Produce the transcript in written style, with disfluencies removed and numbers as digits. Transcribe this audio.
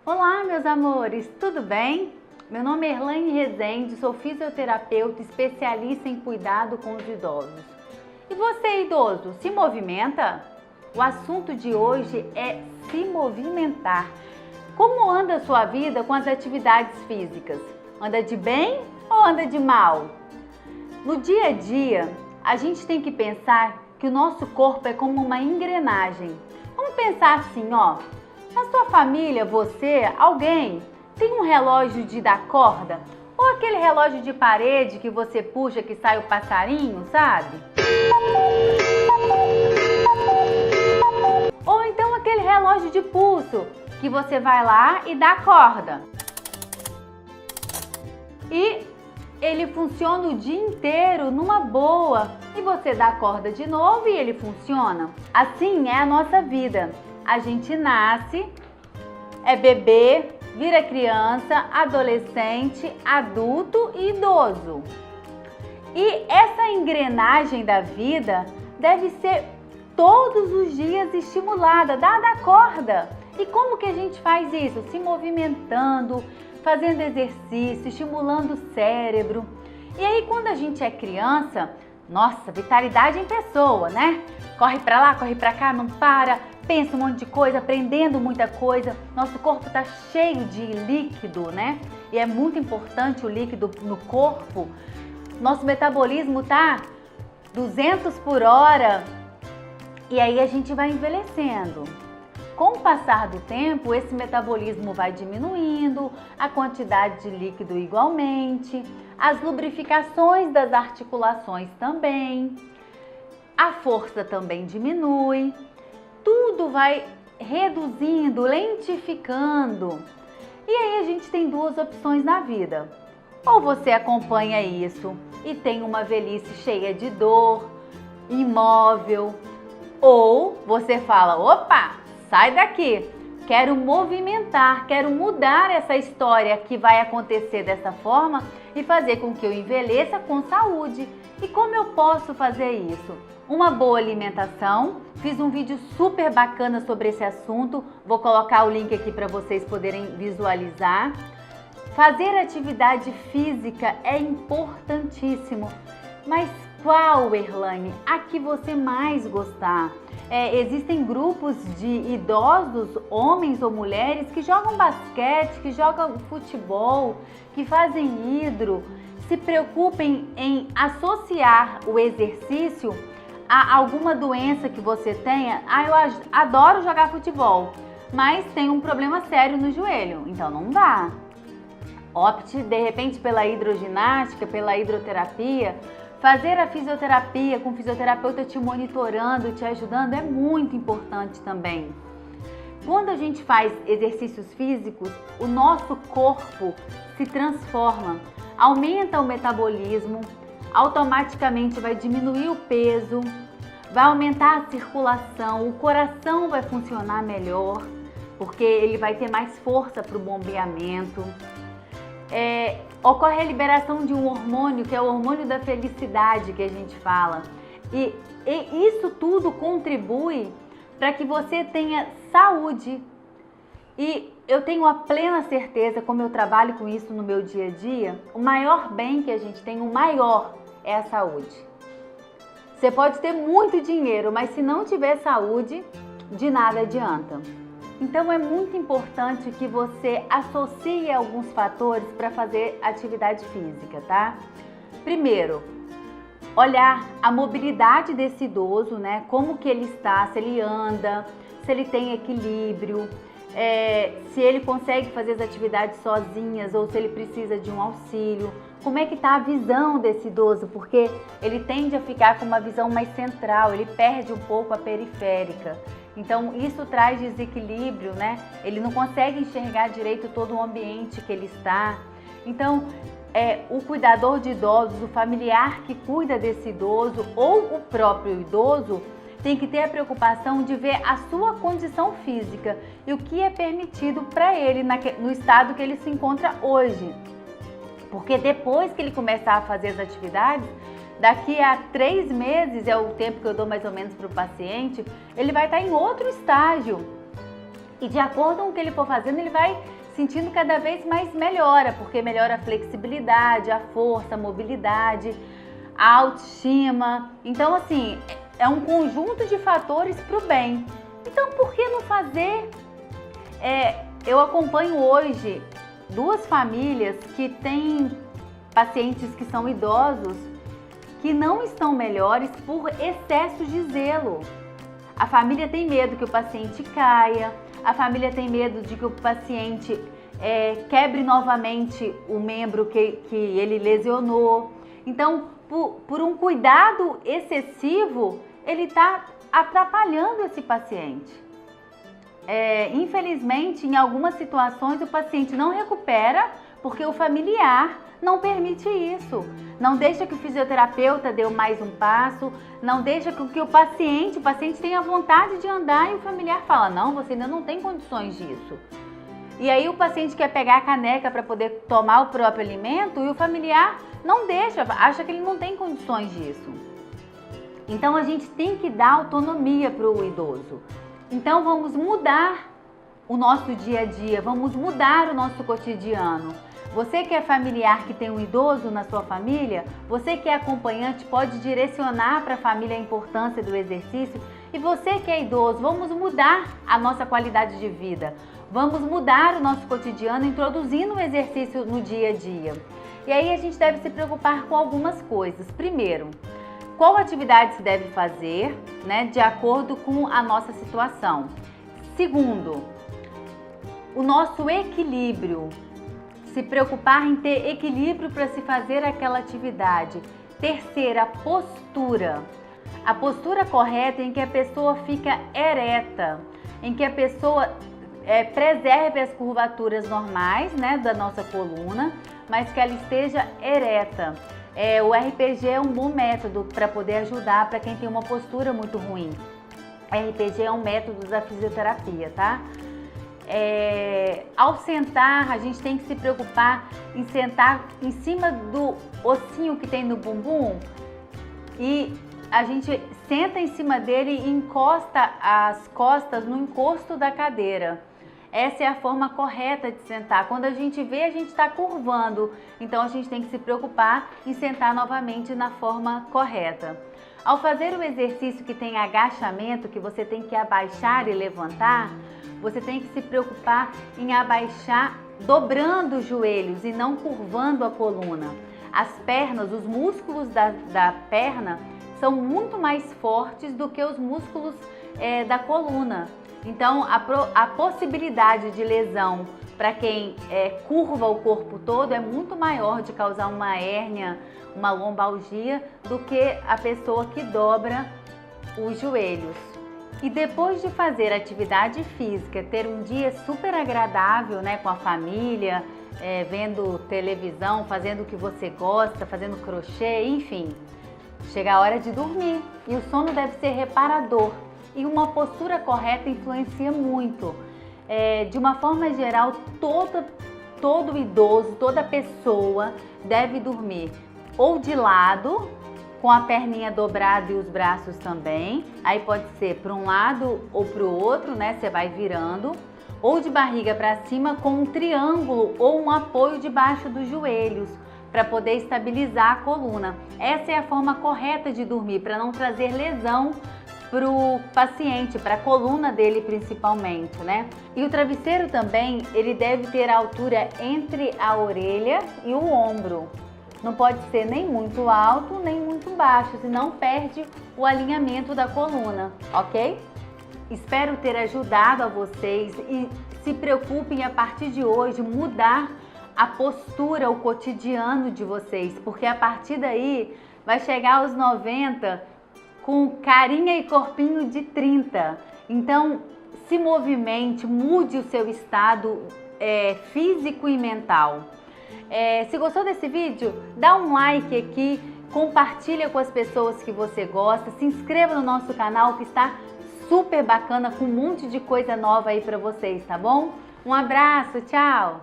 Olá, meus amores, tudo bem? Meu nome é Erlaine Rezende, sou fisioterapeuta especialista em cuidado com os idosos. E você, idoso, se movimenta? O assunto de hoje é se movimentar. Como anda a sua vida com as atividades físicas? Anda de bem ou anda de mal? No dia a dia, a gente tem que pensar que o nosso corpo é como uma engrenagem. Vamos pensar assim, ó. Na sua família, você, alguém, tem um relógio de dar corda? Ou aquele relógio de parede que você puxa que sai o passarinho, sabe? Ou então aquele relógio de pulso que você vai lá e dá corda. E ele funciona o dia inteiro numa boa. E você dá corda de novo e ele funciona. Assim é a nossa vida. A gente nasce, é bebê, vira criança, adolescente, adulto e idoso. E essa engrenagem da vida deve ser todos os dias estimulada, dada a corda. E como que a gente faz isso? Se movimentando, fazendo exercício, estimulando o cérebro. E aí quando a gente é criança, nossa, vitalidade em pessoa, né? Corre pra lá, corre pra cá, não para, pensa um monte de coisa, aprendendo muita coisa. Nosso corpo tá cheio de líquido, né? E é muito importante o líquido no corpo. Nosso metabolismo tá 200 por hora e aí a gente vai envelhecendo. Com o passar do tempo, esse metabolismo vai diminuindo, a quantidade de líquido igualmente, as lubrificações das articulações também, a força também diminui, tudo vai reduzindo, lentificando. E aí a gente tem duas opções na vida. Ou você acompanha isso e tem uma velhice cheia de dor, imóvel, ou você fala, opa, sai daqui, quero movimentar, quero mudar essa história que vai acontecer dessa forma e fazer com que eu envelheça com saúde. E como eu posso fazer isso? Uma boa alimentação, fiz um vídeo super bacana sobre esse assunto, vou colocar o link aqui para vocês poderem visualizar. Fazer atividade física é importantíssimo, mas qual, Erlaine, a que você mais gostar? Existem grupos de idosos, homens ou mulheres, que jogam basquete, que jogam futebol, que fazem hidro. Se preocupem em associar o exercício a alguma doença que você tenha. Eu adoro jogar futebol, mas tenho um problema sério no joelho, então não dá. Opte, de repente, pela hidroginástica, pela hidroterapia. Fazer a fisioterapia com o fisioterapeuta te monitorando, te ajudando é muito importante também. Quando a gente faz exercícios físicos, o nosso corpo se transforma, aumenta o metabolismo, automaticamente vai diminuir o peso, vai aumentar a circulação, o coração vai funcionar melhor, porque ele vai ter mais força para o bombeamento. Ocorre a liberação de um hormônio, que é o hormônio da felicidade que a gente fala. E isso tudo contribui para que você tenha saúde. E eu tenho a plena certeza, como eu trabalho com isso no meu dia a dia, o maior bem que a gente tem, o maior, é a saúde. Você pode ter muito dinheiro, mas se não tiver saúde, de nada adianta. Então é muito importante que você associe alguns fatores para fazer atividade física, tá? Primeiro, olhar a mobilidade desse idoso, né? Como que ele está, se ele anda, se ele tem equilíbrio, se ele consegue fazer as atividades sozinhas ou se ele precisa de um auxílio. Como é que está a visão desse idoso? Porque ele tende a ficar com uma visão mais central, ele perde um pouco a periférica. Então isso traz desequilíbrio, né? Ele não consegue enxergar direito todo o ambiente que ele está. Então o cuidador de idosos, o familiar que cuida desse idoso ou o próprio idoso tem que ter a preocupação de ver a sua condição física e o que é permitido para ele no estado que ele se encontra hoje. Porque depois que ele começar a fazer as atividades, daqui a 3 meses, é o tempo que eu dou mais ou menos para o paciente, ele vai estar em outro estágio. E de acordo com o que ele for fazendo, ele vai sentindo cada vez mais melhora, porque melhora a flexibilidade, a força, a mobilidade, a autoestima. Então, assim, é um conjunto de fatores para o bem. Então, por que não fazer? Eu acompanho hoje 2 famílias que têm pacientes que são idosos que não estão melhores por excesso de zelo. A família tem medo que o paciente caia, a família tem medo de que o paciente quebre novamente o membro que ele lesionou. Então, por um cuidado excessivo, ele está atrapalhando esse paciente. Infelizmente, em algumas situações, o paciente não recupera porque o familiar não permite isso. Não deixa que o fisioterapeuta dê mais um passo, não deixa que o paciente tenha vontade de andar e o familiar fala, não, você ainda não tem condições disso. E aí o paciente quer pegar a caneca para poder tomar o próprio alimento e o familiar não deixa, acha que ele não tem condições disso. Então a gente tem que dar autonomia para o idoso. Então vamos mudar o nosso dia a dia, vamos mudar o nosso cotidiano. Você que é familiar que tem um idoso na sua família, você que é acompanhante pode direcionar para a família a importância do exercício. E você que é idoso, vamos mudar a nossa qualidade de vida. Vamos mudar o nosso cotidiano introduzindo o exercício no dia a dia. E aí a gente deve se preocupar com algumas coisas. Primeiro, qual atividade se deve fazer, né, de acordo com a nossa situação. Segundo, o nosso equilíbrio. Se preocupar em ter equilíbrio para se fazer aquela atividade. Terceira, a postura. A postura correta em que a pessoa fica ereta, em que a pessoa preserve as curvaturas normais, né, da nossa coluna, mas que ela esteja ereta. O RPG é um bom método para poder ajudar para quem tem uma postura muito ruim. RPG é um método da fisioterapia, tá? Ao sentar, a gente tem que se preocupar em sentar em cima do ossinho que tem no bumbum e a gente senta em cima dele e encosta as costas no encosto da cadeira. Essa é a forma correta de sentar. Quando a gente vê, a gente está curvando, então a gente tem que se preocupar em sentar novamente na forma correta. Ao fazer o exercício que tem agachamento, que você tem que abaixar e levantar, você tem que se preocupar em abaixar dobrando os joelhos e não curvando a coluna. As pernas, os músculos da perna são muito mais fortes do que os músculos da coluna. Então, a possibilidade de lesão para quem curva o corpo todo é muito maior de causar uma hérnia, uma lombalgia, do que a pessoa que dobra os joelhos. E depois de fazer atividade física, ter um dia super agradável, né, com a família, vendo televisão, fazendo o que você gosta, fazendo crochê, enfim, chega a hora de dormir. E o sono deve ser reparador. E uma postura correta influencia muito. De uma forma geral, todo idoso, toda pessoa deve dormir ou de lado, com a perninha dobrada e os braços também. Aí pode ser para um lado ou para o outro, né? Você vai virando. Ou de barriga para cima com um triângulo ou um apoio debaixo dos joelhos, para poder estabilizar a coluna. Essa é a forma correta de dormir, para não trazer lesão para o paciente, para a coluna dele principalmente, né? E o travesseiro também, ele deve ter a altura entre a orelha e o ombro. Não pode ser nem muito alto, nem muito baixo, senão perde o alinhamento da coluna, ok? Espero ter ajudado a vocês e se preocupem a partir de hoje mudar a postura, o cotidiano de vocês, porque a partir daí vai chegar aos 90 com carinha e corpinho de 30. Então, se movimente, mude o seu estado físico e mental. Se gostou desse vídeo, dá um like aqui, compartilha com as pessoas que você gosta, se inscreva no nosso canal que está super bacana, com um monte de coisa nova aí para vocês, tá bom? Um abraço, tchau!